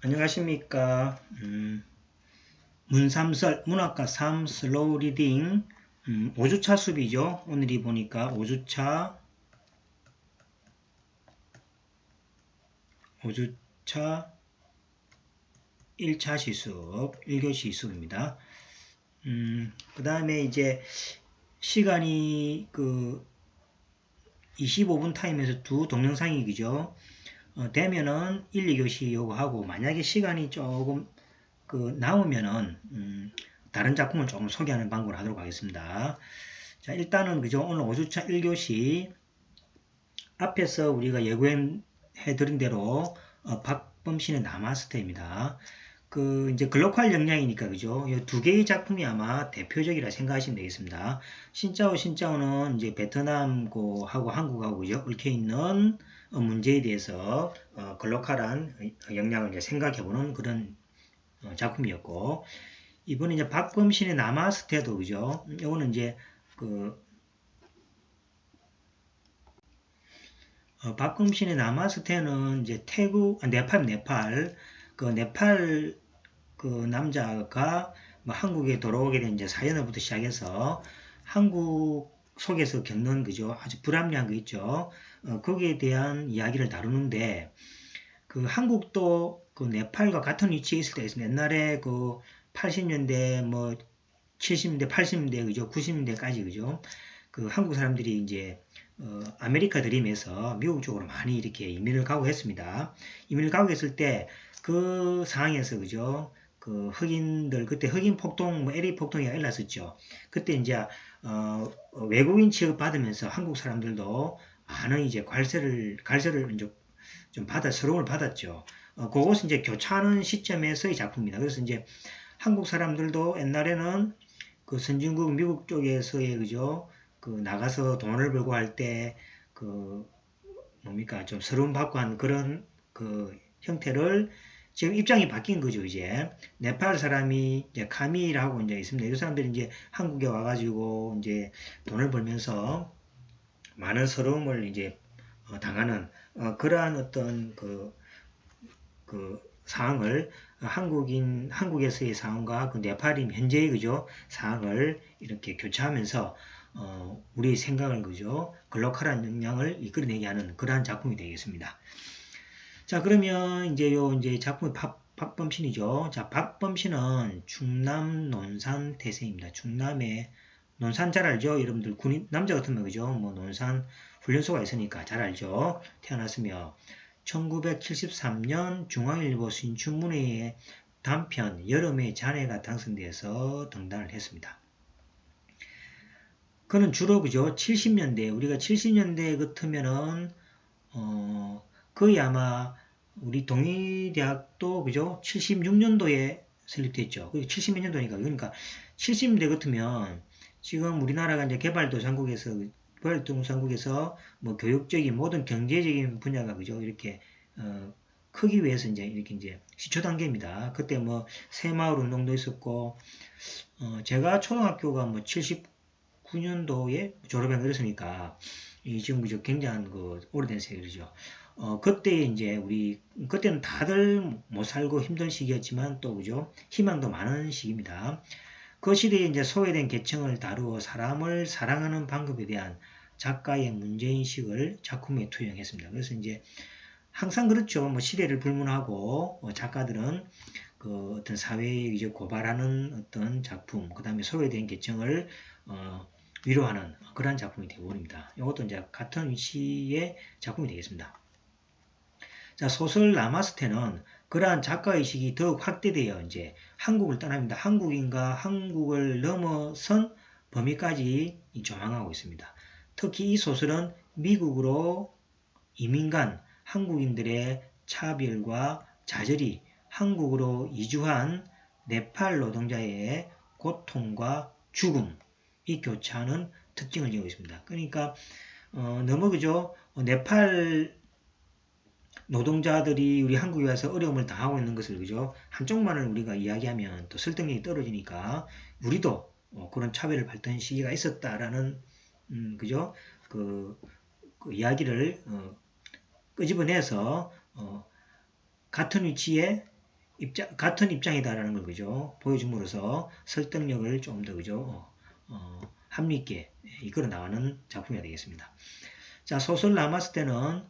안녕하십니까. 문삼설, 문학과 3 슬로우 리딩 5주차 수업이죠. 오늘이 보니까 5주차 1차 시수업, 1교시 수업입니다. 그 다음에 이제 시간이 25분 타임에서 두 동영상이 그죠. 되면은 1, 2교시 요거 하고 만약에 시간이 조금 남으면은 다른 작품을 조금 소개하는 방법을 하도록 하겠습니다. 자, 일단은 그죠. 오늘 5주차 1교시 앞에서 우리가 예고해 드린 대로 박범신의 남아스터입니다. 이제 글로컬 역량이니까 그죠. 이 두 개의 작품이 아마 대표적이라 생각하시면 되겠습니다. 신짜오는 이제 베트남하고 한국하고 그죠. 얽혀 있는 문제에 대해서 글로컬한 역량을 이제 생각해보는 그런 작품이었고, 이번에 이제 박범신의 남아스테도 그죠. 이거는 이제 박범신의 남아스테는 이제 네팔 네팔 남자가 뭐 한국에 돌아오게 된 이제 사연부터 시작해서 한국 속에서 겪는 그죠. 아주 불합리한 거 있죠. 거기에 대한 이야기를 다루는데, 한국도 네팔과 같은 위치에 있을 때가 있습니다. 옛날에 80년대, 70년대, 80년대, 그죠? 90년대까지, 그죠? 한국 사람들이 이제, 아메리카 드림에서 미국 쪽으로 많이 이렇게 이민을 가고 했습니다. 이민을 가고 했을 때, 그 상황에서, 그죠? 흑인들, 그때 흑인 폭동, LA 폭동이 일어났었죠. 그때 이제, 외국인 취급받으면서 한국 사람들도 많은 이제 관세를 이제 좀 서러움을 받았죠. 그것을 이제 교차하는 시점에서의 작품입니다. 그래서 이제 한국 사람들도 옛날에는 선진국 미국 쪽에서의 그죠 나가서 돈을 벌고 할 때 뭡니까 좀 서러움 받고 한 그런 형태를 지금 입장이 바뀐 거죠. 이제 네팔 사람이 이제 카미라고 이제 있습니다. 이 사람들이 이제 한국에 와가지고 이제 돈을 벌면서 많은 서러움을 이제 당하는 그러한 어떤 상황을 한국에서의 상황과 네팔이 현재의 그죠 상황을 이렇게 교차하면서 우리의 생각을 그죠 글로컬한 역량을 이끌어내게 하는 그러한 작품이 되겠습니다. 자, 그러면 이제 이제 작품의 박범신이죠. 자, 박범신은 충남 논산 태생입니다. 충남의 논산 잘 알죠? 여러분들 군인 남자 같으면 그죠? 뭐 논산 훈련소가 있으니까 잘 알죠? 태어났으며 1973년 중앙일보 신춘문예에 단편 여름의 자네가 당선되어서 등단을 했습니다. 그는 주로 그죠 70년대 우리가 70년대 같으면은 거의 아마 우리 동의대학도 그죠 76년도에 설립됐죠. 70몇 년도니까 그러니까 70년대 같으면 지금 우리나라가 이제 개발도상국에서 뭐 교육적인 모든 경제적인 분야가 그죠 이렇게 크기 위해서 이제 시초 단계입니다. 그때 뭐 새마을 운동도 있었고 제가 초등학교가 뭐 79년도에 졸업한 그랬으니까 지금 그죠 굉장한 오래된 세월이죠. 그때 이제 그때는 다들 못 살고 힘든 시기였지만 또 그죠 희망도 많은 시기입니다. 그 시대에 이제 소외된 계층을 다루어 사람을 사랑하는 방법에 대한 작가의 문제인식을 작품에 투영했습니다. 그래서 이제 항상 그렇죠. 뭐 시대를 불문하고 작가들은 어떤 사회에 이제 고발하는 어떤 작품, 그 다음에 소외된 계층을 위로하는 그러한 작품이 되어버립니다. 이것도 이제 같은 위치의 작품이 되겠습니다. 자, 소설 라마스테는 그러한 작가의식이 더욱 확대되어 이제 한국을 떠납니다. 한국인과 한국을 넘어선 범위까지 조망하고 있습니다. 특히 이 소설은 미국으로 이민간 한국인들의 차별과 좌절이 한국으로 이주한 네팔 노동자의 고통과 죽음이 교차하는 특징을 지니고 있습니다. 그러니까 너무 그죠 네팔 노동자들이 우리 한국에 와서 어려움을 당하고 있는 것을 그죠 한쪽만을 우리가 이야기하면 또 설득력이 떨어지니까 우리도 그런 차별을 받던 시기가 있었다라는 그죠 그 이야기를 끄집어내서 같은 위치에 같은 입장이다라는 걸 그죠 보여줌으로써 설득력을 좀 더 그죠 합리 있게 이끌어 나가는 작품이 되겠습니다. 자 소설 남았을 때는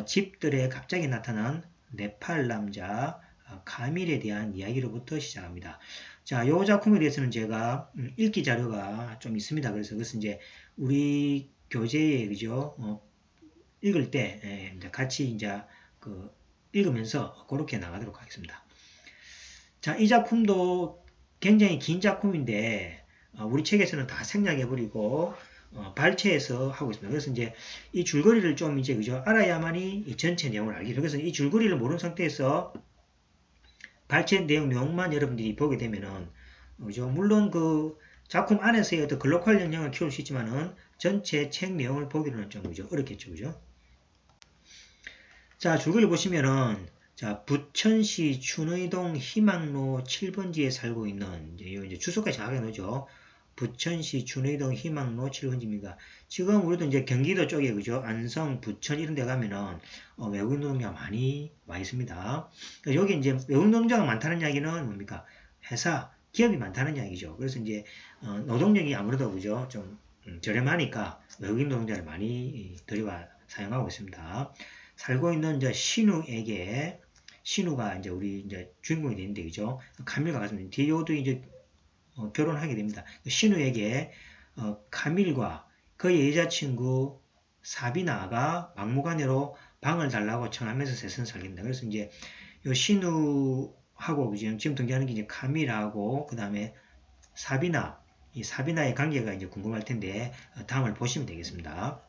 집들에 갑자기 나타난 네팔 남자 카밀에 대한 이야기로부터 시작합니다. 자, 요 작품에 대해서는 제가 읽기 자료가 좀 있습니다. 그래서 그것은 이제 우리 교재에 그죠 읽을 때 같이 이제 그 읽으면서 그렇게 나가도록 하겠습니다. 자, 이 작품도 굉장히 긴 작품인데 우리 책에서는 다 생략해버리고 발췌해서 하고 있습니다. 그래서 이제 이 줄거리를 좀 이제 그죠 알아야만이 이 전체 내용을 알게 돼요. 그래서 이 줄거리를 모르는 상태에서 발췌 내용만 여러분들이 보게 되면은 그죠 물론 그 작품 안에서의 어떤 글로컬 영향을 키울 수 있지만은 전체 책 내용을 보기로는 좀 그죠 어렵겠죠, 그죠? 자, 줄거리 보시면은 자, 부천시 춘의동 희망로 7번지에 살고 있는 이제 주소까지 정하게 놓죠. 부천시 춘의동 희망로 7번지입니다. 지금 우리도 이제 경기도 쪽에 그죠? 안성, 부천 이런 데 가면은 외국인 노동자가 많이 와 있습니다. 여기 이제 외국인 노동자가 많다는 이야기는 뭡니까? 회사, 기업이 많다는 이야기죠. 그래서 이제 노동력이 아무래도 그죠? 좀 저렴하니까 외국인 노동자를 많이 들여와 사용하고 있습니다. 살고 있는 이제 신우에게 신우가 이제 우리 이제 주인공이 되는데 그죠? 카밀과 같은 디오도 이제 결혼하게 됩니다. 신우에게 카밀과 그의 여자친구 사비나가 막무가내로 방을 달라고 청하면서 세선 살겠다. 그래서 이제 요 신우하고 지금 등장하는 게 이제 카밀하고 그 다음에 사비나 이 사비나의 관계가 이제 궁금할 텐데 다음을 보시면 되겠습니다.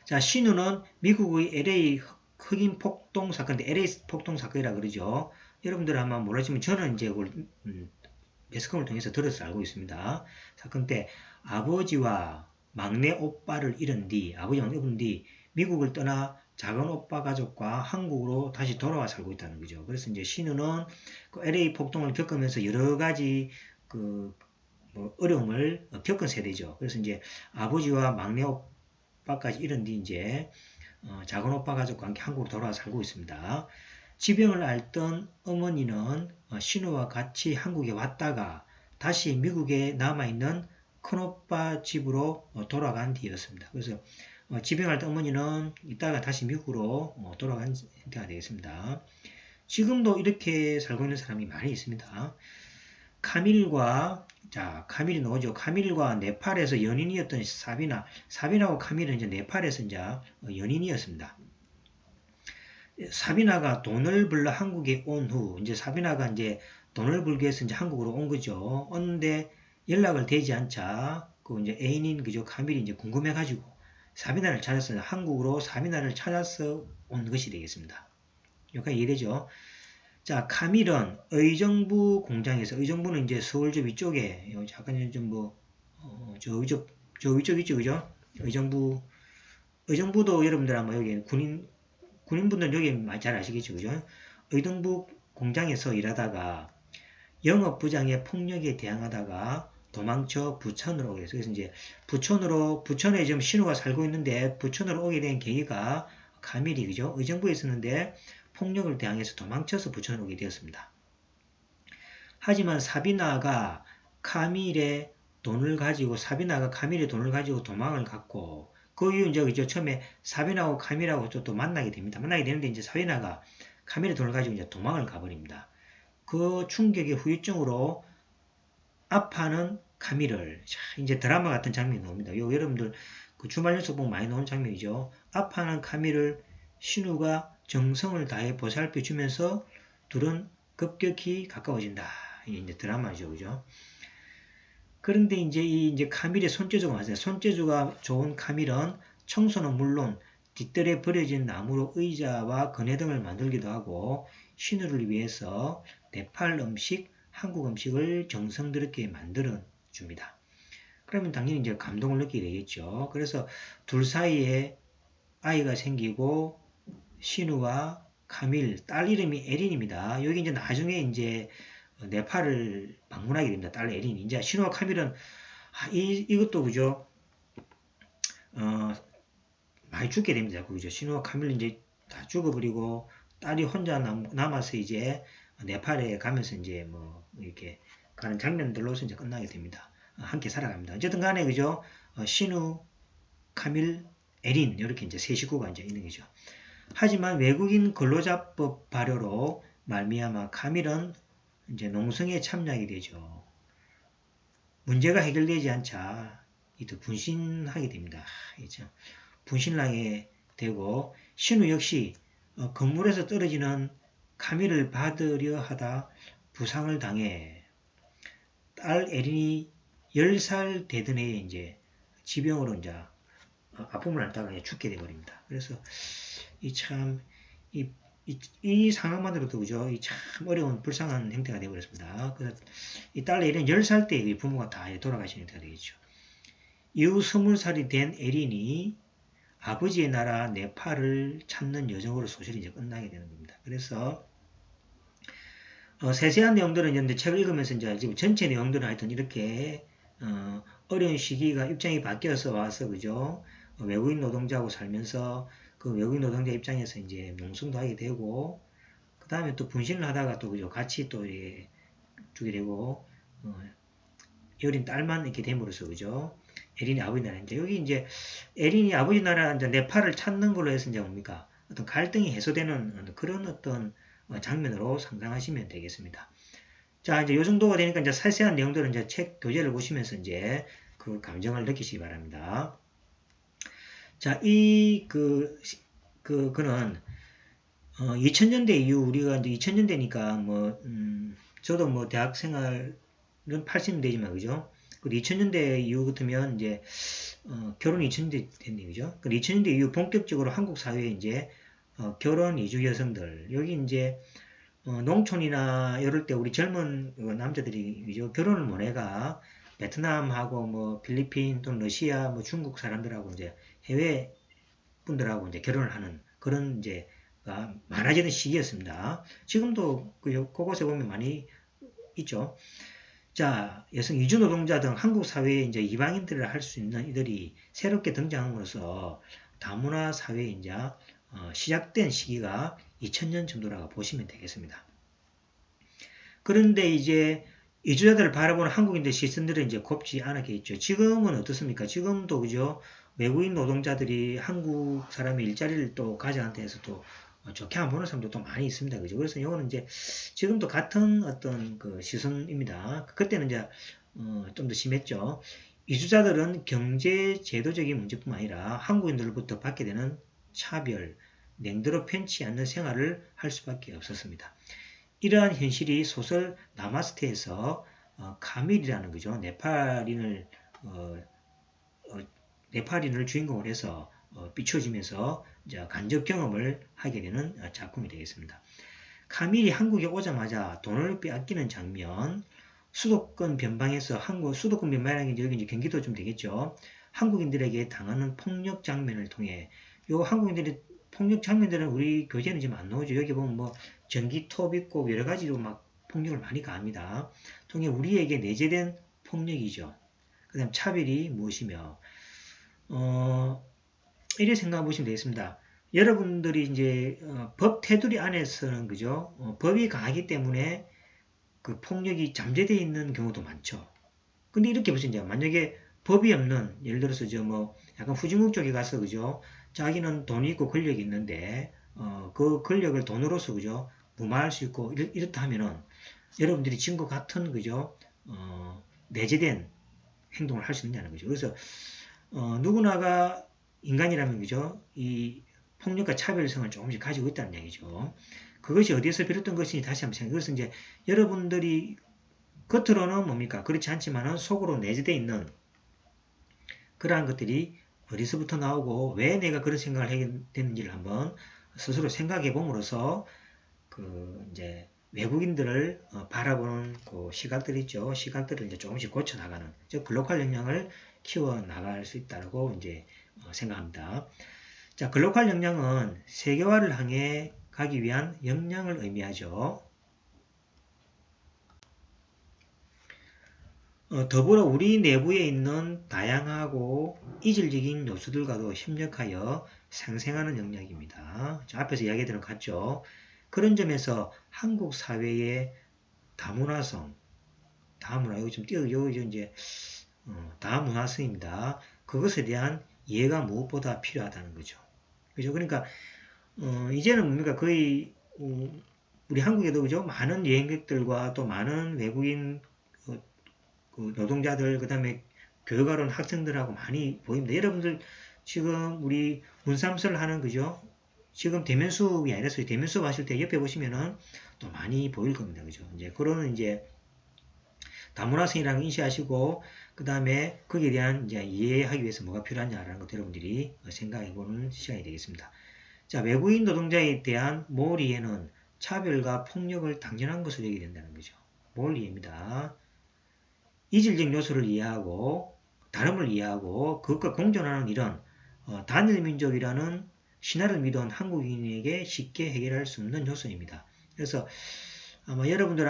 자, 신우는 미국의 LA 흑인 폭동 사건인데 LA 폭동 사건이라 그러죠. 여러분들 아마 몰랐지만 저는 이제 그걸 매스컴을 통해서 들어서 알고 있습니다. 사건 때 아버지와 막내 오빠를 잃은 뒤 아버지 막내 잃은 뒤 미국을 떠나 작은 오빠 가족과 한국으로 다시 돌아와 살고 있다는 거죠. 그래서 이제 신우는 그 LA 폭동을 겪으면서 여러 가지 그 뭐 어려움을 겪은 세대죠. 그래서 이제 아버지와 막내 오빠까지 이런 뒤 이제 작은 오빠 가족과 함께 한국으로 돌아와 살고 있습니다. 지병을 앓던 어머니는 신우와 같이 한국에 왔다가 다시 미국에 남아있는 큰오빠 집으로 돌아간 뒤였습니다. 그래서 지병을 앓던 어머니는 이따가 다시 미국으로 돌아간 형태가 되겠습니다. 지금도 이렇게 살고 있는 사람이 많이 있습니다. 카밀이 나오죠. 카밀과 네팔에서 연인이었던 사비나하고 카밀은 이제 네팔에서 이제 연인이었습니다. 사비나가 돈을 벌러 한국에 온 후, 이제 사비나가 이제 돈을 벌기 위해서 이제 한국으로 온 거죠. 왔는데 연락을 되지 않자, 그 이제 애인인 그죠. 카밀이 이제 궁금해가지고 사비나를 찾아서 한국으로 사비나를 찾아서 온 것이 되겠습니다. 여기까지 이해되죠? 자, 카밀은 의정부 공장에서, 의정부는 이제 서울 저 위쪽에, 약간 좀 뭐, 저 위쪽 있죠, 그죠? 의정부도 여러분들 아마 여기 군인분들 여기 잘 아시겠죠, 그죠? 의정부 공장에서 일하다가 영업부장의 폭력에 대항하다가 도망쳐 부천으로 오게 됐어요. 그래서 이제 부천에 지금 신우가 살고 있는데 부천으로 오게 된 계기가 카밀이, 그죠? 의정부에 있었는데 폭력을 대항해서 도망쳐서 부천으로 오게 되었습니다. 하지만 사비나가 카밀의 돈을 가지고 도망을 갔고 그 이후 이제 그죠 처음에 사비나하고 카밀하고 또 만나게 됩니다. 만나게 되는데 이제 사비나가 카밀의 돈을 가지고 이제 도망을 가버립니다. 그 충격의 후유증으로 아파하는 카밀을 이제 드라마 같은 장면이 나옵니다. 요 여러분들 그 주말 연속 보면 많이 나오는 장면이죠. 아파하는 카밀을 신우가 정성을 다해 보살펴 주면서 둘은 급격히 가까워진다. 이게 이제 드라마죠, 그죠? 그런데 이제 카밀의 손재주가 맞아요. 손재주가 좋은 카밀은 청소는 물론 뒷뜰에 버려진 나무로 의자와 그네 등을 만들기도 하고 신우를 위해서 네팔 음식, 한국 음식을 정성스럽게 만들어 줍니다. 그러면 당연히 이제 감동을 느끼게 되겠죠. 그래서 둘 사이에 아이가 생기고 신우와 카밀, 딸 이름이 에린입니다. 여기 이제 나중에 이제 네팔을 방문하게 됩니다. 딸 에린이. 이제 신우와 카밀은 이것도 그죠? 많이 죽게 됩니다. 그죠? 신우와 카밀은 이제 다 죽어버리고 딸이 혼자 남아서 이제 네팔에 가면서 이제 뭐 이렇게 가는 장면들로서 이제 끝나게 됩니다. 함께 살아갑니다. 어쨌든 간에 그죠? 신우, 카밀, 에린 이렇게 이제 세 식구가 이제 있는 거죠. 하지만 외국인 근로자법 발효로 말미암아 카밀은 이제 농성에 참여하게 되죠. 문제가 해결되지 않자 이또 분신하게 됩니다. 그렇죠? 분신을 하게 되고 신우 역시 건물에서 떨어지는 카밀을 받으려 하다 부상을 당해 딸 에린이 10살 되던 해에 이제 지병으로 이제 아픔을 앓다가 죽게 되버립니다. 그래서 이 참 이 상황만으로도 그죠? 이 참 어려운 불쌍한 형태가 되어버렸습니다. 그래서 이 딸 에린 10살 때 부모가 다 돌아가신 형태가 되겠죠. 이후 20살이 된 에린이 아버지의 나라 네팔을 찾는 여정으로 소설이 이제 끝나게 되는 겁니다. 그래서 세세한 내용들은 이제 책을 읽으면서 이제 지금 전체 내용들은 하여튼 이렇게 어려운 시기가 입장이 바뀌어서 와서 그죠? 외국인 노동자하고 살면서 그 외국인 노동자 입장에서 이제 농성도 하게 되고 그 다음에 또 분신을 하다가 또 그죠? 같이 또 예, 주게 되고 어린 딸만 이렇게 됨으로써 그죠? 에린이 아버지 나라인데 여기 이제 에린이 아버지 나라 이제 네팔을 찾는 걸로 해서 이제 뭡니까? 어떤 갈등이 해소되는 그런 어떤 장면으로 상상하시면 되겠습니다. 자, 이제 요 정도가 되니까 이제 세세한 내용들은 이제 책 교재를 보시면서 이제 그 감정을 느끼시기 바랍니다. 자, 그는 2000년대 이후 우리가 이제 2000년대니까 뭐 저도 뭐 대학 생활은 80년대지만 그죠? 그리고 2000년대 이후 같으면 이제 결혼 2000년대 됐네 그죠? 그 2000년대 이후 본격적으로 한국 사회에 이제 결혼 이주 여성들 여기 이제 농촌이나 이럴 때 우리 젊은 남자들이 그죠? 결혼을 못해가 베트남하고 뭐 필리핀 또는 러시아 뭐 중국 사람들하고 이제 해외 분들하고 이제 결혼을 하는 그런 이제 많아지는 시기였습니다. 지금도 그곳에 보면 많이 있죠. 자, 여성 이주 노동자 등 한국 사회에 이제 이방인들을 할 수 있는 이들이 새롭게 등장함으로써 다문화 사회에 이제 시작된 시기가 2000년 정도라고 보시면 되겠습니다. 그런데 이제 이주자들을 바라보는 한국인들 시선들은 이제 곱지 않았겠죠. 지금은 어떻습니까? 지금도 그죠? 외국인 노동자들이 한국 사람의 일자리를 또 가져한테 해서 또 좋게 안 보는 사람도 또 많이 있습니다. 그죠? 그래서 이거는 이제 지금도 같은 어떤 그 시선입니다. 그때는 이제 좀 더 심했죠. 이주자들은 경제 제도적인 문제뿐만 아니라 한국인들로부터 받게 되는 차별, 냉대로 편치 않는 생활을 할 수밖에 없었습니다. 이러한 현실이 소설 나마스테에서 카밀이라는 거죠. 네팔인을 주인공으로 해서 비춰지면서 간접 경험을 하게 되는 작품이 되겠습니다. 카밀이 한국에 오자마자 돈을 빼앗기는 장면, 수도권 변방에서 수도권 변방이라는 게 여기 이제 경기도 좀 되겠죠. 한국인들에게 당하는 폭력 장면을 통해 요 한국인들의 폭력 장면들은 우리 교재는 지금 안 나오죠. 여기 보면 뭐 전기톱 있고 여러 가지로 막 폭력을 많이 가합니다. 통해 우리에게 내재된 폭력이죠. 그 다음 차별이 무엇이며 이렇게 생각해 보시면 되겠습니다. 여러분들이 이제 법 테두리 안에서는 그죠? 법이 강하기 때문에 그 폭력이 잠재되어 있는 경우도 많죠. 근데 이렇게 보시면 이제 만약에 법이 없는 예를 들어서 저 뭐 약간 후진국 쪽에 가서 그죠? 자기는 돈이 있고 권력이 있는데 그 권력을 돈으로서 그죠? 무마할 수 있고 이렇다 하면은 여러분들이 지금과 같은 그죠? 내재된 행동을 할 수 있느냐는 거죠. 그래서 누구나가 인간이라면 그죠? 이 폭력과 차별성을 조금씩 가지고 있다는 얘기죠. 그것이 어디에서 비롯된 것인지 다시 한번 생각해. 그래서 이제 여러분들이 겉으로는 뭡니까? 그렇지 않지만은 속으로 내재되어 있는 그러한 것들이 어디서부터 나오고 왜 내가 그런 생각을 하게 되는지를 한번 스스로 생각해 봄으로써 그 이제 외국인들을 바라보는 그 시각들 있죠. 시각들을 이제 조금씩 고쳐 나가는 즉 글로컬 역량을 키워 나갈 수 있다고 이제 생각합니다. 자, 글로컬 역량은 세계화를 향해 가기 위한 역량을 의미하죠. 더불어 우리 내부에 있는 다양하고 이질적인 요소들과도 협력하여 생생하는 역량입니다. 자, 앞에서 이야기했던 것 같죠. 그런 점에서 한국 사회의 다문화성, 다문화, 여기 좀 여기 이제 다문화성입니다. 그것에 대한 이해가 무엇보다 필요하다는 거죠. 그죠? 그러니까 이제는 뭡니까 거의 우리 한국에도 그죠? 많은 여행객들과 또 많은 외국인 그 노동자들 그다음에 교육하러 온 학생들하고 많이 보입니다. 여러분들 지금 우리 문삼설 하는 그죠? 지금 대면수업이 아니라서 대면수업 하실 때 옆에 보시면은 또 많이 보일 겁니다. 그죠? 이제 그런 이제 다문화성이라는 걸 인식하시고 그 다음에 거기에 대한 이제 이해하기 위해서 뭐가 필요하냐라는 것 여러분들이 생각해보는 시간이 되겠습니다. 자, 외국인 노동자에 대한 몰이해는 차별과 폭력을 당연한 것으로 여기게 된다는 거죠. 몰이해입니다. 이질적 요소를 이해하고 다름을 이해하고 그것과 공존하는 일은 단일 민족이라는 신화를 믿어온 한국인에게 쉽게 해결할 수 없는 요소입니다. 그래서 아마 여러분들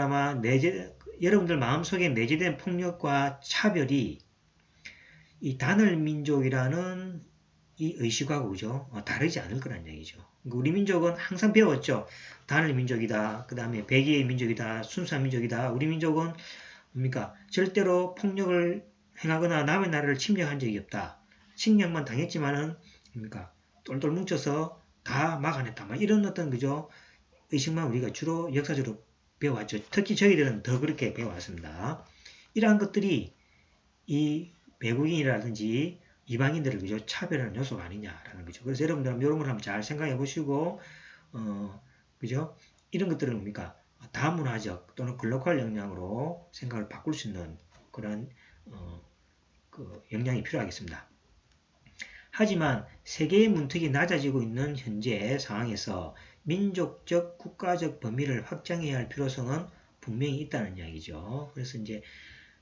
마음속에 내재된 폭력과 차별이 이 단일 민족이라는 이 의식하고 그죠? 다르지 않을 거란 얘기죠. 우리 민족은 항상 배웠죠. 단일 민족이다. 그 다음에 백의의 민족이다. 순수한 민족이다. 우리 민족은 뭡니까? 절대로 폭력을 행하거나 남의 나라를 침략한 적이 없다. 침략만 당했지만은 뭡니까? 똘똘 뭉쳐서 다 막아냈다. 막 이런 어떤 그죠? 의식만 우리가 주로 역사적으로 배워왔죠. 특히 저희들은 더 그렇게 배워왔습니다. 이러한 것들이 이 외국인이라든지 이방인들을 그죠? 차별하는 요소가 아니냐라는 거죠. 그래서 여러분들은 이런 걸 한번 잘 생각해 보시고, 그죠? 이런 것들은 뭡니까? 다문화적 또는 글로컬 역량으로 생각을 바꿀 수 있는 그런 그 역량이 필요하겠습니다. 하지만 세계의 문턱이 낮아지고 있는 현재 상황에서 민족적, 국가적 범위를 확장해야 할 필요성은 분명히 있다는 이야기죠. 그래서 이제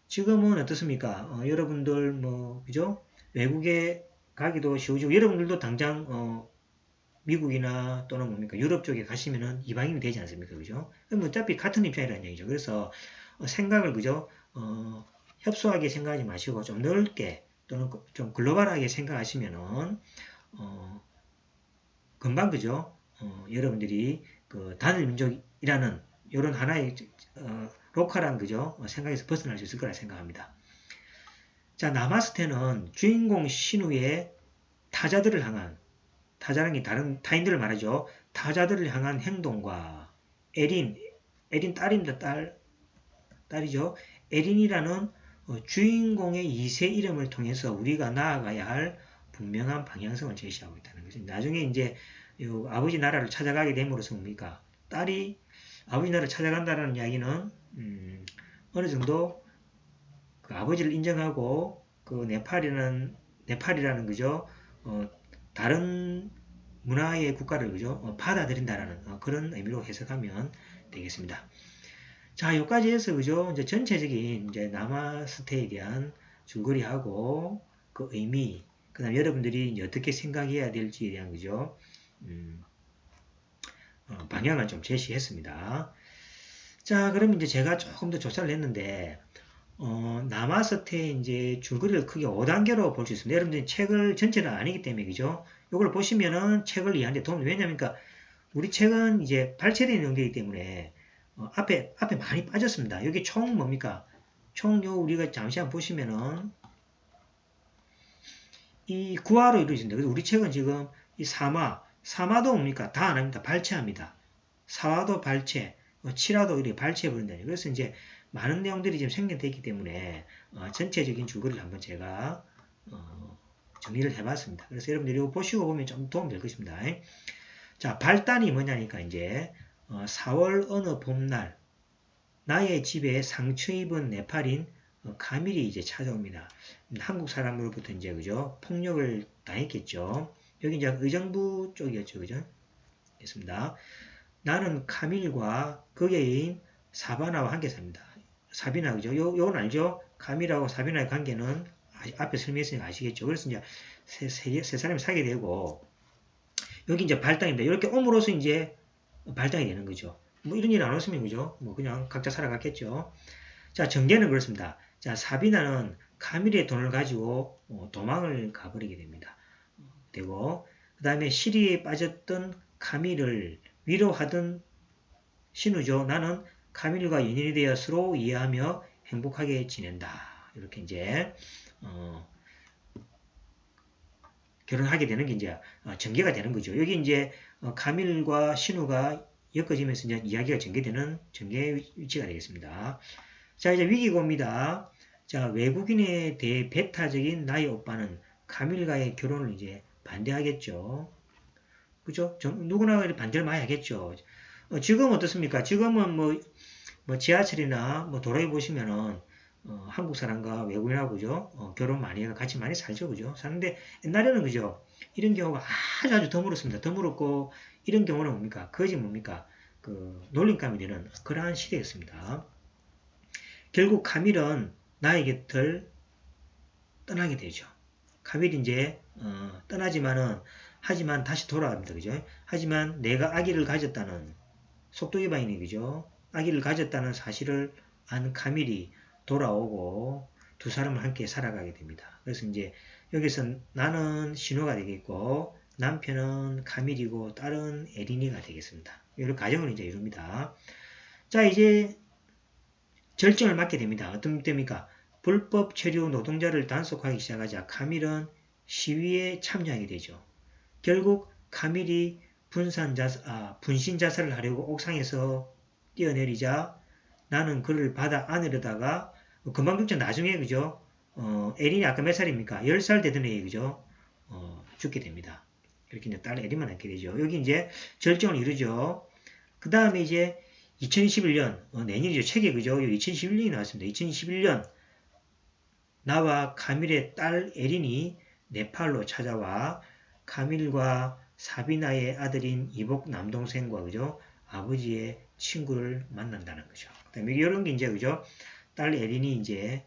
지금은 어떻습니까? 여러분들 뭐 그죠? 외국에 가기도 쉬우지고 여러분들도 당장 미국이나 또는 뭡니까 유럽 쪽에 가시면은 이방인이 되지 않습니까? 그죠? 그럼 어차피 같은 입장이라는 얘기죠. 그래서 생각을 그죠? 협소하게 생각하지 마시고 좀 넓게 또는 좀 글로벌하게 생각하시면은 금방 그죠? 여러분들이 그 단일 민족이라는 이런 하나의 로컬한 그죠? 생각에서 벗어날 수 있을 거라 생각합니다. 자, 나마스테는 주인공 신우의 타자들을 향한 타자라는 게 다른 타인들을 말하죠. 타자들을 향한 행동과 에린 딸입니다. 딸이죠. 에린이라는 주인공의 2세 이름을 통해서 우리가 나아가야 할 분명한 방향성을 제시하고 있다는 거죠. 나중에 이제 아버지 나라를 찾아가게 됨으로써 뭡니까? 딸이 아버지 나라를 찾아간다는 이야기는 어느 정도 그 아버지를 인정하고 그 네팔이라는 그죠? 다른 문화의 국가를 그죠? 받아들인다라는 그런 의미로 해석하면 되겠습니다. 자, 여기까지 해서 그죠? 이제 전체적인 이제 나마스테에 대한 줄거리하고 그 의미, 그다음 여러분들이 이제 어떻게 생각해야 될지에 대한 그죠? 방향을 좀 제시했습니다. 자, 그럼 이제 제가 조금 더 조사를 했는데 나마스테 이제 줄거리를 크게 5단계로 볼 수 있습니다. 여러분들이 책을 전체는 아니기 때문에 그죠? 이걸 보시면은 책을 이해하는데 도움이 왜냐면 그러니까 우리 책은 이제 발췌된 내용이기 때문에 앞에 많이 빠졌습니다. 여기 총 뭡니까? 총 요 우리가 잠시 한번 보시면은 이 9화로 이루어진다. 그래서 우리 책은 지금 이 3화도 뭡니까? 다 안 합니다. 발췌합니다. 4화도 발췌, 7화도 이렇게 발췌해버린다니. 그래서 이제 많은 내용들이 지금 생략되어 때문에 전체적인 줄거리를 한번 제가 정리를 해봤습니다. 그래서 여러분들이 이거 보시고 보면 좀 도움 될 것입니다. 자, 발단이 뭐냐니까 이제 4월 어느 봄날 나의 집에 상처 입은 네팔인 카밀이 이제 찾아옵니다. 한국 사람으로부터 이제 그죠? 폭력을 당했겠죠. 여기 이제 의정부 쪽이었죠. 그죠? 됐습니다. 나는 카밀과 그의 사바나와 함께 삽니다. 사비나 그죠? 요건 알죠? 카밀하고 사비나의 관계는 앞에 설명했으니까 아시겠죠? 그래서 이제 세 사람이 사게 되고 여기 이제 발당입니다. 이렇게 옴으로써 이제 발당이 되는 거죠. 뭐 이런 일 안 왔으면 그죠? 뭐 그냥 각자 살아갔겠죠. 자, 전개는 그렇습니다. 자, 사비나는 카밀의 돈을 가지고 도망을 가버리게 됩니다. 되고 그 다음에 시리에 빠졌던 카밀을 위로하던 신우죠. 나는 카밀과 연인이 되어 서로 이해하며 행복하게 지낸다. 이렇게 이제 결혼하게 되는 게 이제 전개가 되는 거죠. 여기 이제 카밀과 신우가 엮어지면서 이제 이야기가 전개되는 전개 위치가 되겠습니다. 자, 이제 위기고입니다. 자, 외국인에 대해 배타적인 나의 오빠는 카밀과의 결혼을 이제 반대하겠죠. 그죠? 누구나 반대를 많이 하겠죠. 지금 어떻습니까? 지금은 뭐 지하철이나 뭐 도로에 보시면은 한국 사람과 외국인하고 그죠? 결혼 많이 해서 같이 많이 살죠. 그죠? 사는데 옛날에는 그죠? 이런 경우가 아주 드물었습니다. 드물었고 이런 경우는 뭡니까? 거짓 뭡니까? 그 놀림감이 되는 그러한 시대였습니다. 결국 카밀은 나의 곁을 떠나게 되죠. 카밀이 이제 하지만 다시 돌아갑니다. 그죠? 하지만 내가 아기를 가졌다는 속도 위반이네. 그죠? 아기를 가졌다는 사실을 안 카밀이 돌아오고 두 사람은 함께 살아가게 됩니다. 그래서 이제 여기서 나는 신호가 되겠고 남편은 카밀이고 딸은 에린이가 되겠습니다. 이런 가정을 이제 이룹니다. 자, 이제 절정을 맞게 됩니다. 어떤 때입니까? 불법 체류 노동자를 단속하기 시작하자 카밀은 시위에 참여하게 되죠. 결국 카밀이 분신 자살을 하려고 옥상에서 뛰어내리자 나는 그를 바다 안으로다가 금방 죽죠. 나중에 그죠? 에린이 아까 몇 살입니까? 10살 되던 애 그죠? 죽게 됩니다. 이렇게 이제 딸 에린만 낳게 되죠. 여기 이제 절정을 이루죠. 그 다음에 이제 2021년 내년이죠. 책에 그죠? 2021년이 나왔습니다. 2021년 나와 카밀의 딸 에린이 네팔로 찾아와 카밀과 사비나의 아들인 이복 남동생과 그죠? 아버지의 친구를 만난다는 거죠. 그다음에 이런 게 이제 그죠? 딸 에린이 이제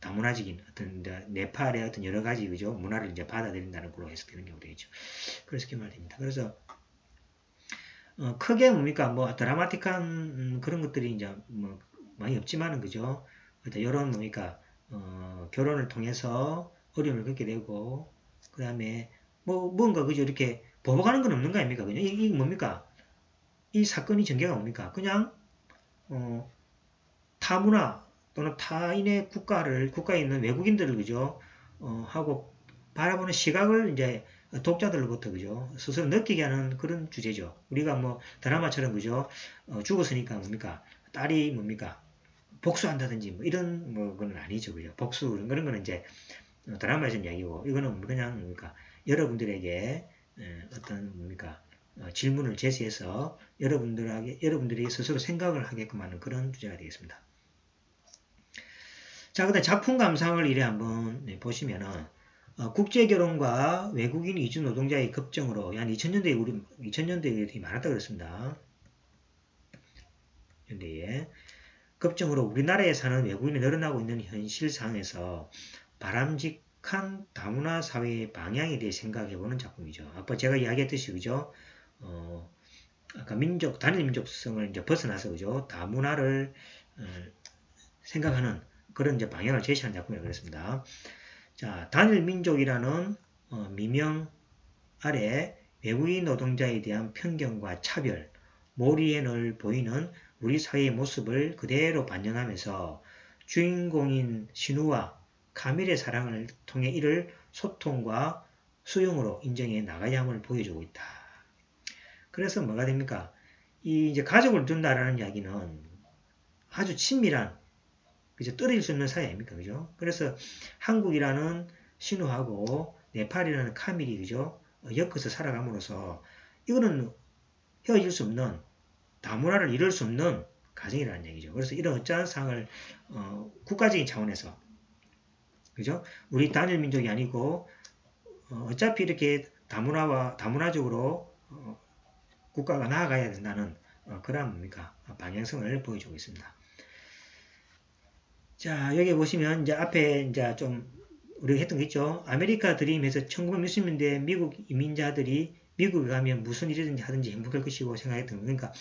다문화적인 어떤 네팔의 어떤 여러 가지 그죠? 문화를 이제 받아들인다는 걸로 해석되는 경우도 있죠. 그래서 이렇게 말됩니다. 그래서 크게 뭡니까? 뭐 드라마틱한 그런 것들이 이제 뭐 많이 없지만은 그죠? 이런 뭡니까? 결혼을 통해서 어려움을 겪게 되고 그 다음에 뭐 뭔가 그죠? 이렇게 보복하는 건 없는 거 아닙니까? 그냥 이 뭡니까? 이 사건이 전개가 뭡니까? 그냥 타문화 또는 타인의 국가에 있는 외국인들을 그죠? 하고 바라보는 시각을 이제 독자들로부터 그죠? 스스로 느끼게 하는 그런 주제죠. 우리가 뭐 드라마처럼 그죠? 죽었으니까 뭡니까? 딸이 뭡니까? 복수한다든지 뭐 이런 뭐 그건 아니죠. 그죠? 복수 그런 거는 이제 드라마에서 이야기고 이거는 그냥 뭡니까? 여러분들에게 어떤 뭡니까? 질문을 제시해서 여러분들이 스스로 생각을 하게끔 하는 그런 주제가 되겠습니다. 자, 그다음 작품 감상을 이래 한번 보시면은 국제결혼과 외국인 이주 노동자의 급증으로 한 2000년대에 되게 많았다 그랬습니다. 현대에 급증으로 우리나라에 사는 외국인이 늘어나고 있는 현실상에서 바람직한 다문화 사회의 방향에 대해 생각해보는 작품이죠. 아까 제가 이야기했듯이 그죠? 아까 단일 민족성을 이제 벗어나서 그죠? 다문화를 생각하는 그런 이제 방향을 제시한 작품이라고 그랬습니다. 자, 단일 민족이라는 미명 아래 외국인 노동자에 대한 편견과 차별, 몰이에 늘 보이는 우리 사회의 모습을 그대로 반영하면서 주인공인 신우와 카밀의 사랑을 통해 이를 소통과 수용으로 인정해 나가야 함을 보여주고 있다. 그래서 뭐가 됩니까? 이 이제 가족을 둔다라는 이야기는 아주 친밀한 그죠? 떨어질 수 없는 사이 아닙니까? 그죠? 그래서 한국이라는 신우하고 네팔이라는 카밀이 그죠? 엮어서 살아감으로써 이거는 헤어질 수 없는 다문화를 이룰 수 없는 가정이라는 얘기죠. 그래서 이런 어떠한 상을 국가적인 차원에서 그죠? 우리 단일 민족이 아니고 어차피 이렇게 다문화적으로 국가가 나아가야 된다는 그런 뭡니까? 방향성을 보여주고 있습니다. 자, 여기 보시면 이제 앞에 이제 좀 우리가 했던 게 있죠. 아메리카 드림에서 1960년대 미국 이민자들이 미국에 가면 무슨 일이든지 하든지 행복할 것이고 생각했던 거. 그러니까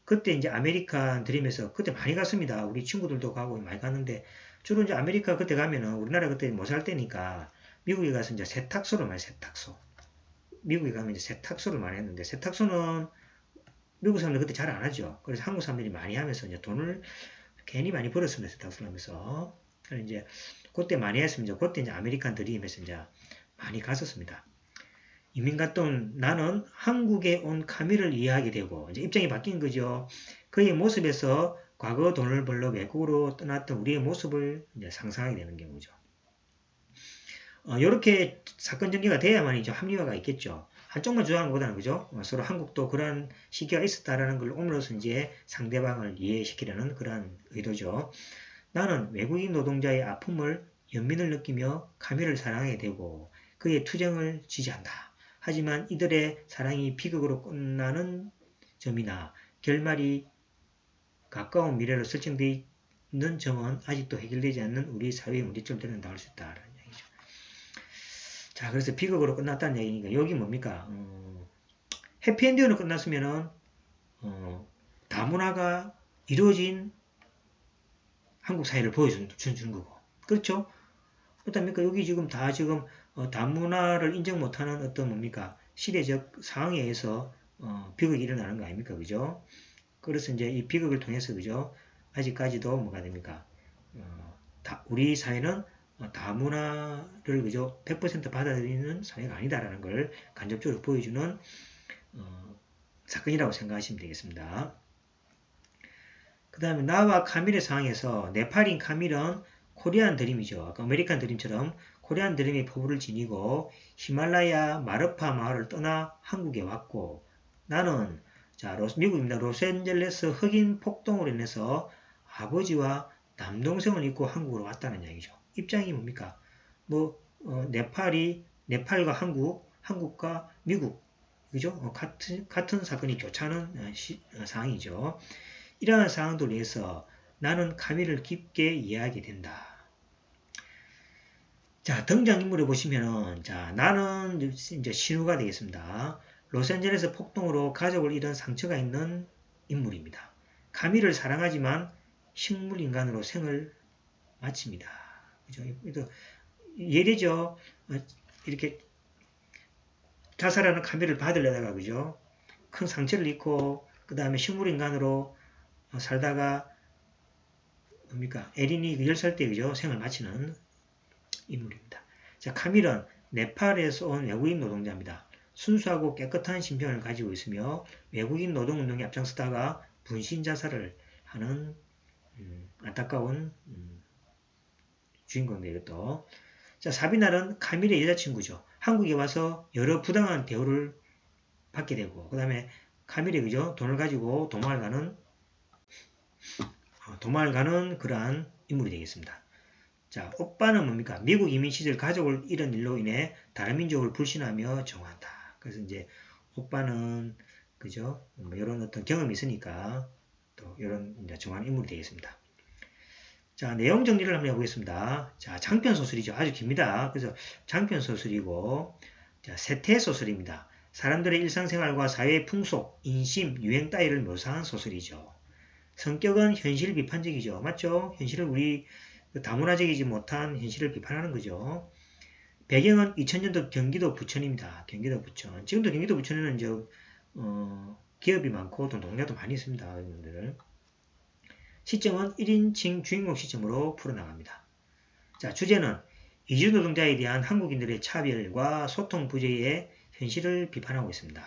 그때 이제 아메리카 드림에서 그때 많이 갔습니다. 우리 친구들도 가고 많이 갔는데 주로 이제 아메리카 그때 가면은 우리나라 그때 못 살 때니까 미국에 가서 이제 세탁소를 많이 세탁소. 미국에 가면 이제 세탁소를 많이 했는데 세탁소는 미국 사람들 그때 잘 안 하죠. 그래서 한국 사람들이 많이 하면서 이제 돈을 괜히 많이 벌었습니다. 세탁소를 하면서. 그래서 이제 그때 많이 했습니다. 그때 이제 아메리칸 드림에서 이제 많이 갔었습니다. 이민 갔던 나는 한국에 온 카밀을 이해하게 되고 이제 입장이 바뀐 거죠. 그의 모습에서 과거 돈을 벌러 외국으로 떠났던 우리의 모습을 이제 상상하게 되는 경우죠. 이렇게 사건 전개가 돼야만 이제 합리화가 있겠죠. 한쪽만 주장하는 것보다는 그죠? 서로 한국도 그러한 시기가 있었다라는 걸 옴으로써 이제 상대방을 이해시키려는 그러한 의도죠. 나는 외국인 노동자의 아픔을 연민을 느끼며 카밀을 사랑하게 되고 그의 투쟁을 지지한다. 하지만 이들의 사랑이 비극으로 끝나는 점이나 결말이 가까운 미래로 설정되어 있는 점은 아직도 해결되지 않는 우리 사회의 문제점들은 나올 수 있다라는 얘기죠. 자, 그래서 비극으로 끝났다는 얘기니까 여기 뭡니까? 해피엔딩으로 끝났으면은 다문화가 이루어진 한국 사회를 보여주는 거고, 그렇죠? 그렇답니까? 여기 지금 다 지금 다문화를 인정 못하는 어떤 뭡니까? 시대적 상황에 의해서 비극이 일어나는 거 아닙니까? 그죠? 그래서 이제 이 비극을 통해서 그죠? 아직까지도 뭐가 됩니까? 우리 사회는 다문화를 그죠? 100% 받아들이는 사회가 아니다라는 걸 간접적으로 보여주는 사건이라고 생각하시면 되겠습니다. 그 다음에 나와 카밀의 상황에서 네팔인 카밀은 코리안 드림이죠. 아까 아메리칸 드림처럼 코리안 드림의 포부를 지니고 히말라야 마르파 마을을 떠나 한국에 왔고 나는 자 미국입니다. 로스앤젤레스 흑인 폭동으로 인해서 아버지와 남동생을 잊고 한국으로 왔다는 이야기죠. 입장이 뭡니까? 네팔과 한국, 한국과 미국, 그죠? 같은 사건이 교차하는 상황이죠. 이러한 상황들을 위해서 나는 카밀을 깊게 이해하게 된다. 자, 등장인물을 보시면은, 자, 나는 이제 신우가 되겠습니다. 로스앤젤레스 폭동으로 가족을 잃은 상처가 있는 인물입니다. 카밀을 사랑하지만 식물인간으로 생을 마칩니다. 그죠? 예리죠? 이렇게 자살하는 카밀을 받으려다가, 그죠? 큰 상처를 입고, 그 다음에 식물인간으로 살다가, 뭡니까? 에린이 10살 때, 그죠? 생을 마치는 인물입니다. 자, 카밀은 네팔에서 온 외국인 노동자입니다. 순수하고 깨끗한 신병을 가지고 있으며 외국인 노동운동에 앞장서다가 분신 자살을 하는 안타까운 주인공입니다. 이것도. 자, 사비날은 카밀의 여자친구죠. 한국에 와서 여러 부당한 대우를 받게 되고 그 다음에 카밀이 그죠? 돈을 가지고 도망을 가는 그러한 인물이 되겠습니다. 자, 오빠는 뭡니까? 미국 이민 시절 가족을 잃은 일로 인해 다른 민족을 불신하며 정화한다. 그래서 이제 오빠는 그죠? 이런 어떤 경험이 있으니까 또 이런 이제 정화하는 인물이 되겠습니다. 자, 내용 정리를 한번 해보겠습니다. 자, 장편 소설이죠. 아주 깁니다. 그래서 장편 소설이고, 자, 세태 소설입니다. 사람들의 일상생활과 사회의 풍속, 인심, 유행 따위를 묘사한 소설이죠. 성격은 현실 비판적이죠. 맞죠? 현실을 우리 다문화적이지 못한 현실을 비판하는 거죠. 배경은 2000년도 경기도 부천입니다. 경기도 부천. 지금도 경기도 부천에는 기업이 많고 또 농가도 많이 있습니다. 여러분들. 시점은 1인칭 주인공 시점으로 풀어나갑니다. 자, 주제는 이주노동자에 대한 한국인들의 차별과 소통 부재의 현실을 비판하고 있습니다.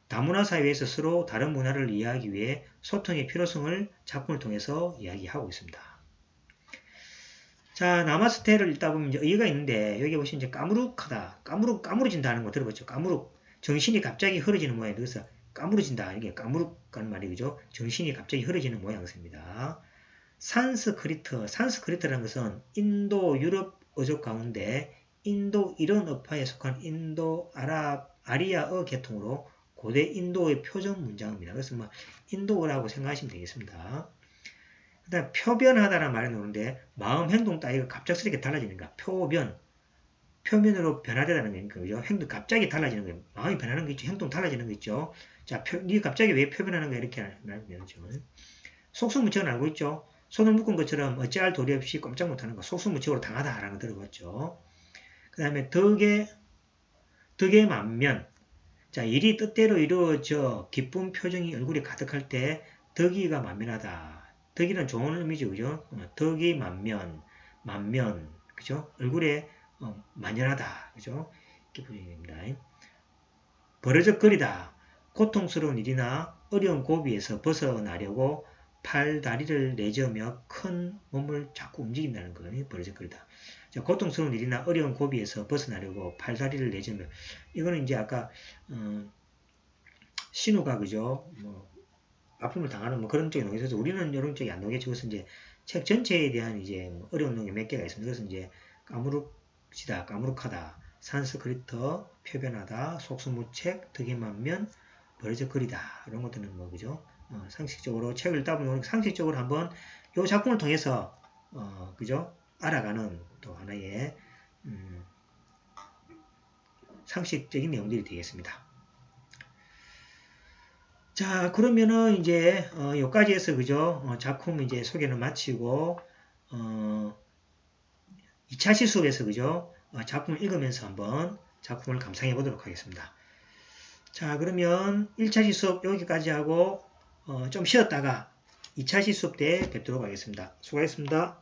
다문화 사회에서 서로 다른 문화를 이해하기 위해 소통의 필요성을 작품을 통해서 이야기하고 있습니다. 자, 나마스테를 읽다 보면 이제 의의가 있는데 여기 보시면 이제 까무룩하다, 까무러진다는 거 들어봤죠? 까무룩, 정신이 갑자기 흐려지는 모양이 그래서 까무러진다. 이게 까무룩한 말이 그죠? 정신이 갑자기 흐려지는 모양새입니다. 산스크리트라는 것은 인도 유럽 어족 가운데 인도 이런 어파에 속한 인도 아리아어 계통으로 고대 인도의 표준 문장입니다. 그래서 인도어라고 생각하시면 되겠습니다. 그 다음 표변하다라는 말이 나오는데 마음 행동 따위가 갑작스럽게 달라지는 거야. 표면으로 변화되다는 거니까 그죠? 행동 갑자기 달라지는 거예요. 마음이 변하는 거 있죠. 행동 달라지는 거 있죠. 자, 니 갑자기 왜 표변하는 거야? 이렇게 말하면 되죠. 속수무책은 알고 있죠. 손을 묶은 것처럼 어찌할 도리 없이 꼼짝 못하는 거. 속수무책으로 당하다라는 거 들어봤죠. 그 다음에 덕의 만면. 자, 일이 뜻대로 이루어져 기쁜 표정이 얼굴에 가득할 때 덕이가 만면하다. 덕이는 좋은 의미죠, 그죠? 덕이 만면, 그죠? 얼굴에 만연하다, 그죠? 이렇게 보여집니다. 버르적거리다. 고통스러운 일이나 어려운 고비에서 벗어나려고 팔, 다리를 내저으며 큰 몸을 자꾸 움직인다는 거예요. 버르적거리다. 자, 고통스러운 일이나 어려운 고비에서 벗어나려고 팔, 다리를 내저으며 이거는 이제 아까 신우가 그죠? 뭐 아픔을 당하는 뭐 그런 쪽에 녹여서 우리는 이런 쪽이 안 녹여지고 이제 책 전체에 대한 이제 뭐 어려운 내용이 몇 개가 있습니다. 그래서 이제 까무룩지다, 까무룩하다, 산스크리터, 표변하다, 속수무책, 득이만면, 버르적거리다 이런 것들은 뭐 그죠? 상식적으로 책을 읽다 보면 상식적으로 한번 이 작품을 통해서 그죠? 알아가는 또 하나의 상식적인 내용들이 되겠습니다. 자, 그러면은 이제 여기까지 해서 그죠? 작품 이제 소개는 마치고 2차 실습에서 그죠? 작품을 읽으면서 한번 작품을 감상해 보도록 하겠습니다. 자, 그러면 1차 실습 여기까지 하고 좀 쉬었다가 2차 실습 때 뵙도록 하겠습니다. 수고하셨습니다.